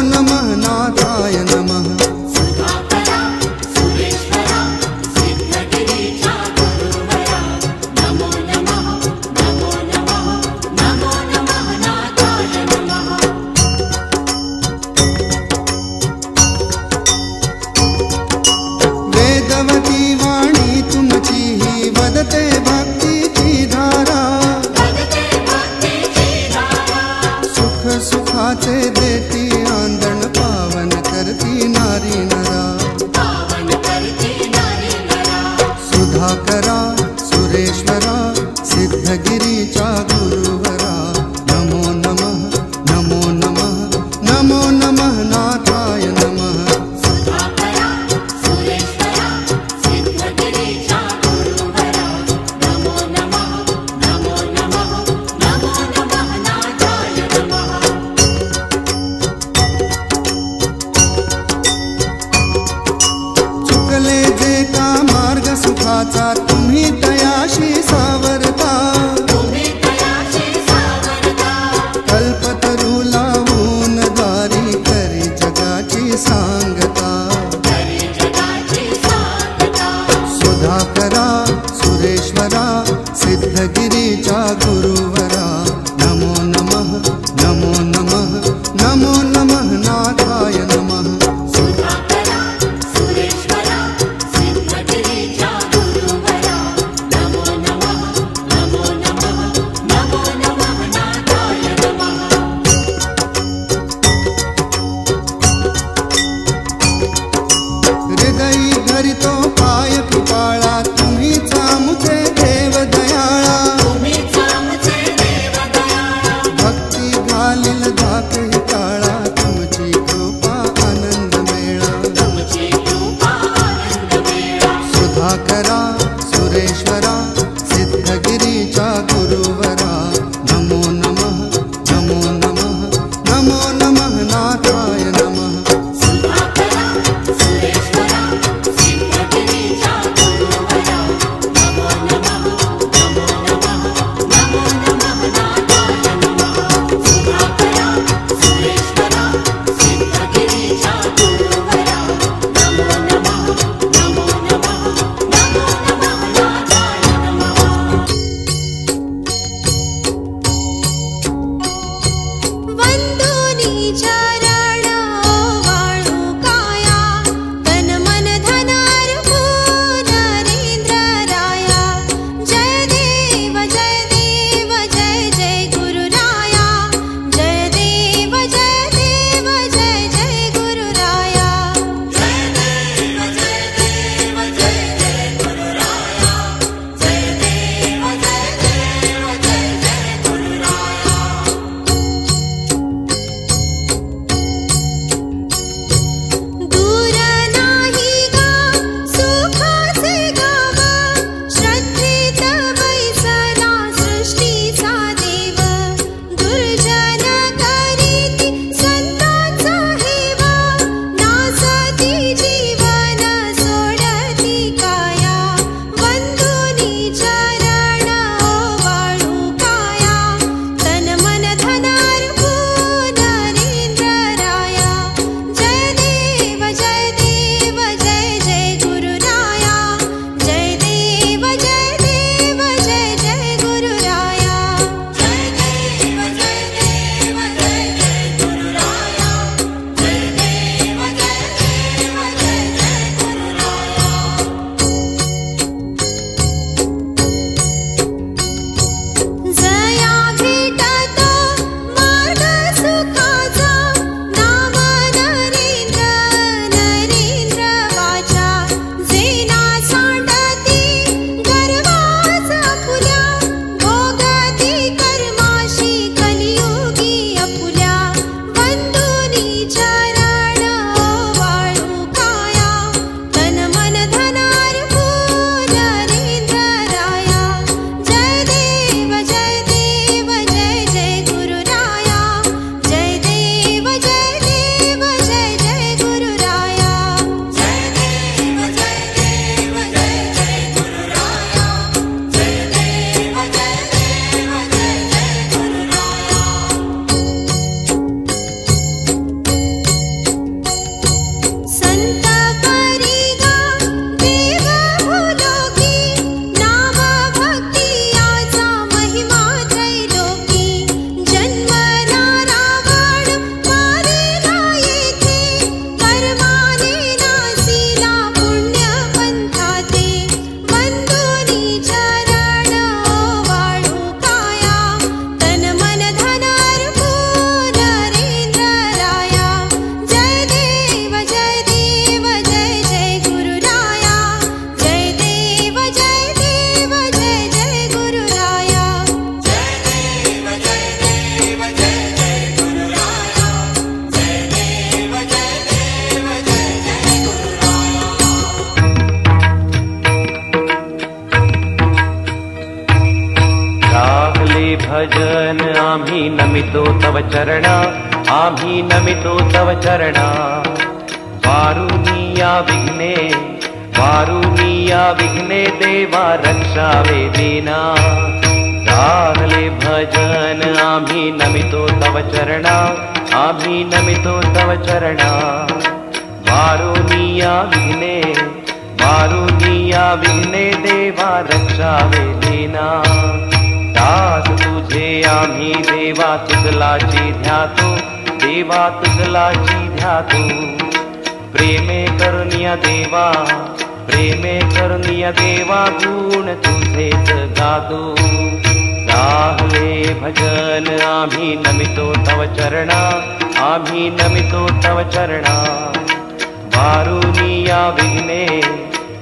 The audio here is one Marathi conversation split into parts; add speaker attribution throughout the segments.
Speaker 1: नमः नाथाय नमः।
Speaker 2: सुधाकरा सुरेश्वरा सिद्धगिरीचा गुरुवरा नमो नमः नमो नमः नमो नमः नाथाय नमः।
Speaker 1: वेदवती वाणी तुमची ही वदते भक्तीची धारा, सुख सुखाचे देती आंदण पावन करती नारी नरा। सुधाकरा सुरेश्वरा सिद्धगिरीचा गुरुवरा नमो नमः नमो नमः नमो नमः नाथाय नमः।
Speaker 2: सुधाकरा सुरेश्वरा सिद्धगिरीचा गुरुवरा नमो नमः नमो नमः नमो नमः नाथाय नमः।
Speaker 1: चुकले जे का मार्ग सुखाचा तुम्ही तयाशी सावरता, कल्पतरू लावून द्वारी करी जगाची सांगता। सुधाकरा सुरेश्वरा सिद्धगिरीचा गुरुवरा नमो नमः नमो नमः नमो नमः नाथाय नमः।
Speaker 2: सुधाकरा सुरेश्वरा सिद्धगिरीचा गुरुवरा नमो नमः नमो नमः नमो नमः नाथाय नमः।
Speaker 1: हृदयी धरितो पाय कृपाळा तुम्हीचा मुझे देव दयाळा, भक्ती घालील धाके काळा तुमची कृपा आनंद मेळा। सुधाकरा सुरेश्वरा सिद्धगिरीचा गुरुवरा नमो नमः नमो नमः नमो नमः नाथाय नमः।
Speaker 2: सुधाकरा सुरेश्वरा सिद्धगिरीचा
Speaker 3: भजन आम्ही नमितो तव चरणा, आम्ही नमितो तव चरणा. वारुनिया विघ्ने, वारुनिया विघ्ने देवा रक्षावे दीना. राहले भजन आम्ही नमितो तव चरणा, आम्ही नमितो तव चरणा. वारुनिया विघ्ने, वारुनिया विघ्ने देवा रक्षावे दीना. दास तुझे आम्ही देवा तुझलाची ध्यातो, देवा तुझलाची ध्यातो. प्रेमे करुनिया देवा, प्रेमे करुनिया देवा गुण तुझेच गातो. राहले भजन आम्ही नमितो तव चरणा, आम्ही नमितो तव चरणा. वारुनिया विघ्ने,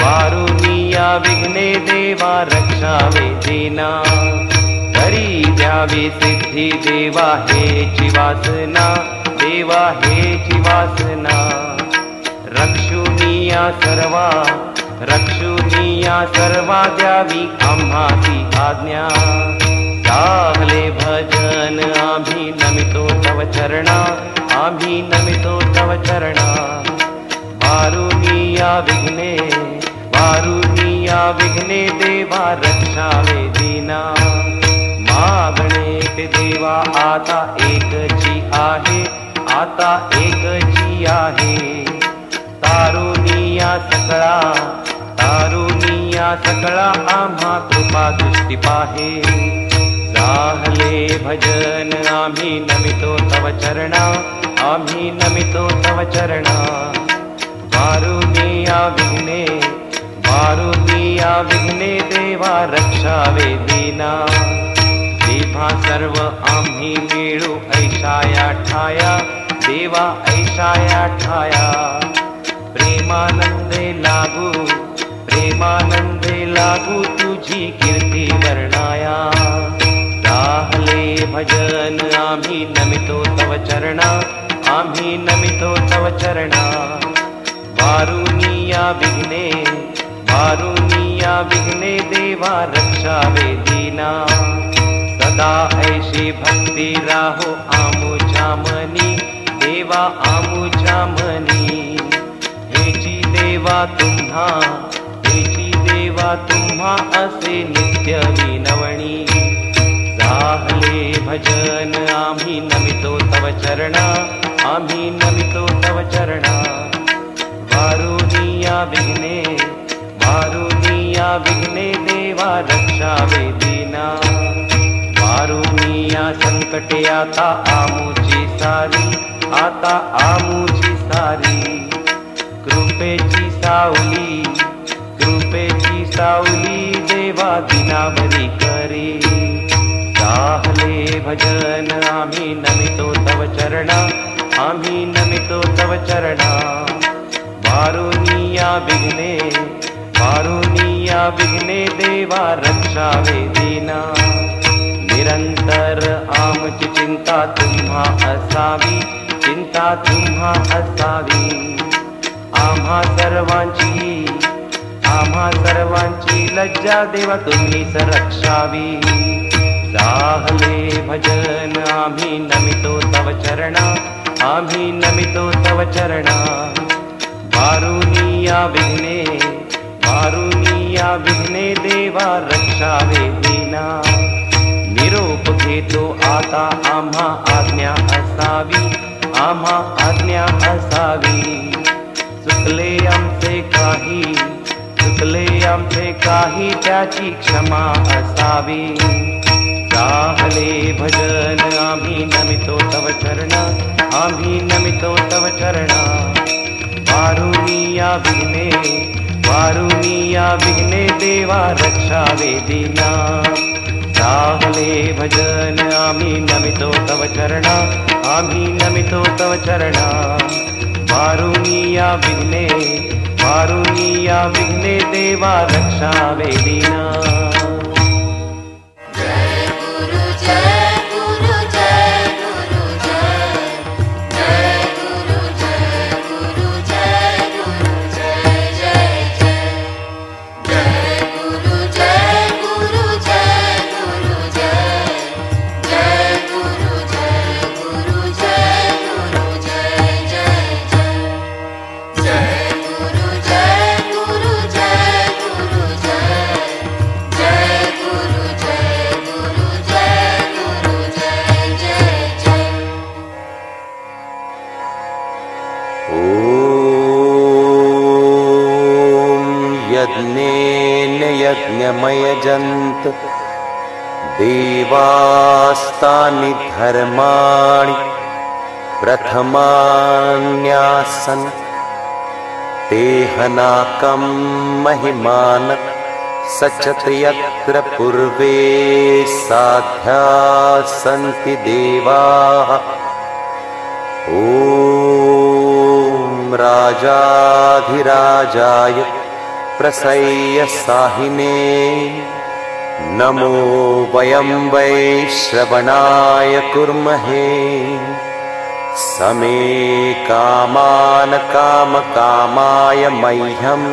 Speaker 3: वारुनिया विघ्ने देवा रक्षावे दीना. करी द्यावी सिद्धी देवा हेची वासना, देवा हेची वासना. रक्षुनिया सर्वा, रक्षुनिया सर्वा द्यावी आम्हाची आज्ञा. राहले भजन आम्ही नमितो तव चरणा, आम्ही नमितो तव चरणा. वारुनिया विघ्ने, वारुनिया विघ्ने देवा रक्षावे दीना. मागणे ते देवा आता एकची आहे, आता एकची आहे. तारुनिया सकळा, तारुनिया सकळा आम्हा कृपा दृष्टी पाहे. राहले भजन आम्ही नमितो तव चरणा, आम्ही नमितो तव चरणा. वारुनिया विघ्ने, वारुनिया विघ्ने देवा रक्षावे दीना. देवा सर्व आम्ही मिळू ऐशाया ठाया, देवा ऐशाया ठाया. प्रेमानंदे लागू, प्रेमानंदे लागू तुझी कीर्ती वर्णाया. राहले भजन आम्ही नमितो तव चरणा, आम्ही नमितो तव चरणा. वारुनिया विघ्ने, वारुनिया विघ्ने देवा रक्षावे दीना. सदा ऐशी भक्ती राहो आमुच्या मनी, देवा आमुच्या मनी. हेची देवा तुम्हा, हेची देवा तुम्हा असे नित्य विनवणी. राहले भजन आम्ही नमितो तव चरणा, आम्ही नमितो तव चरणा. वारुनिया विघ्ने, वारुनिया विघ्ने देवा रक्षावे दीना. वारुनिया संकटे आता आमुची सारी, आता आमुची सारी. कृपेची सावली, कृपेची सावली देवा दिनावरी करी. राहले भजन आम्ही नमितो तव चरणा, आम्ही नमितो तव चरणा. वारुनिया विघ्ने, वारुनिया विघ्ने देवा रक्षावे दीना. निरंतर आमची चिंता तुम्हा असावी, चिंता तुम्हा असावी. आम्हा सर्वांची, आम्हा सर्वांची लज्जा देवा तुम्हीच रक्षावी. राहले भजन आम्ही नमितो तव चरणा, आम्ही नमितो तव चरणा. वारुनिया विघ्ने, वारुनिया विघ्ने देवा रक्षावे दीना. निरोप घेतो आता आम्हा आज्ञा असावी, आम्हा आज्ञा असावी. चुकले आमचे काही, चुकले आमचे काही त्याची क्षमा असावी. राहले भजन आम्ही नमितो तव चरणा, आम्ही नमितो तव चरणा. वारुनिया विघ्ने, वारुनिया विघ्ने देवा रक्षावे दीना. राहले भजन आम्ही नमितो तव चरणा, आम्ही नमितो तव चरणा. वारुनिया विघ्ने, वारुनिया विघ्ने देवा रक्षावे दीना.
Speaker 4: ॐ यज्ञेन यज्ञमयजन्त देवास्तानि धर्माणि प्रथमान्यासन् तेहनाकं महिमान सचत यत्र पूर्वे साध्या सन्ति देवाः ॐ राजाधिराजाय प्रसय्य साहिने नमो वयं वै श्रवणाय कुर्महे समे कामान कामकामाय मह्यम्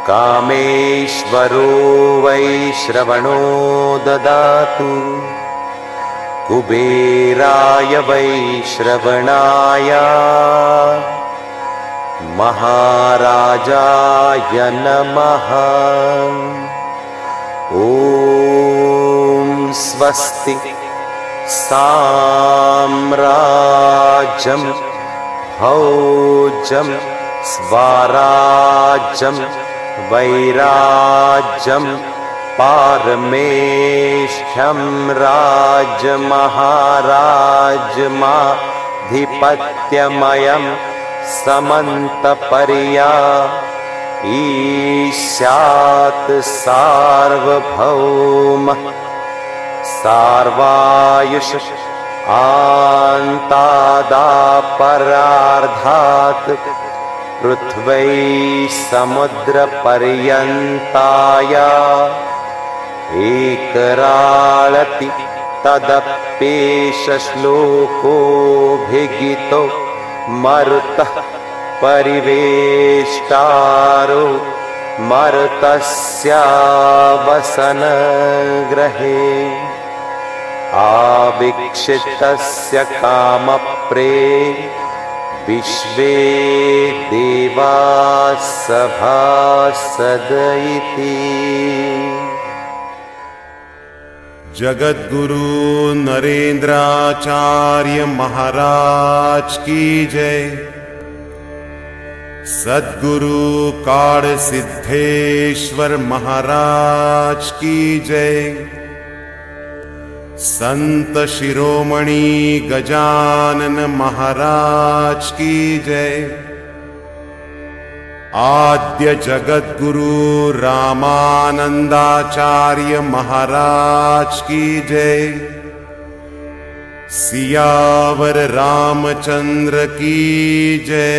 Speaker 4: कामेश्वरो वै श्रवणो ददातु कुबेराय वै श्रवणाय महाराजाय नमः ॐ स्वस्ति साम्राज्यं भोजं स्वराज्यं वैराज्यं पारमेष्ठ्यं राज्यमहाराजमाधिपत्यमयं समन्तपर्या ईशात् सार्वभौमः सार्वायुष आन्तादापरार्धात् पृथ्वी समुद्रपर्यन्ताया एकराळति तदप्येष श्लोकोऽभिगीतो मरुतः परिवेष्टारो मरुतस्यावसनग्रहे आवीक्षितस्य कामप्रे विश्वे देवाः सभासदिति।
Speaker 5: जगद्गुरु नरेंद्राचार्य महाराज की जय। सद्गुरु काड़ सिद्धेश्वर महाराज की जय। संत शिरोमणि गजानन महाराज की जय। आद्य जगद्गुरु रामानंदाचार्य महाराज की जय। सियावर रामचंद्र की जय।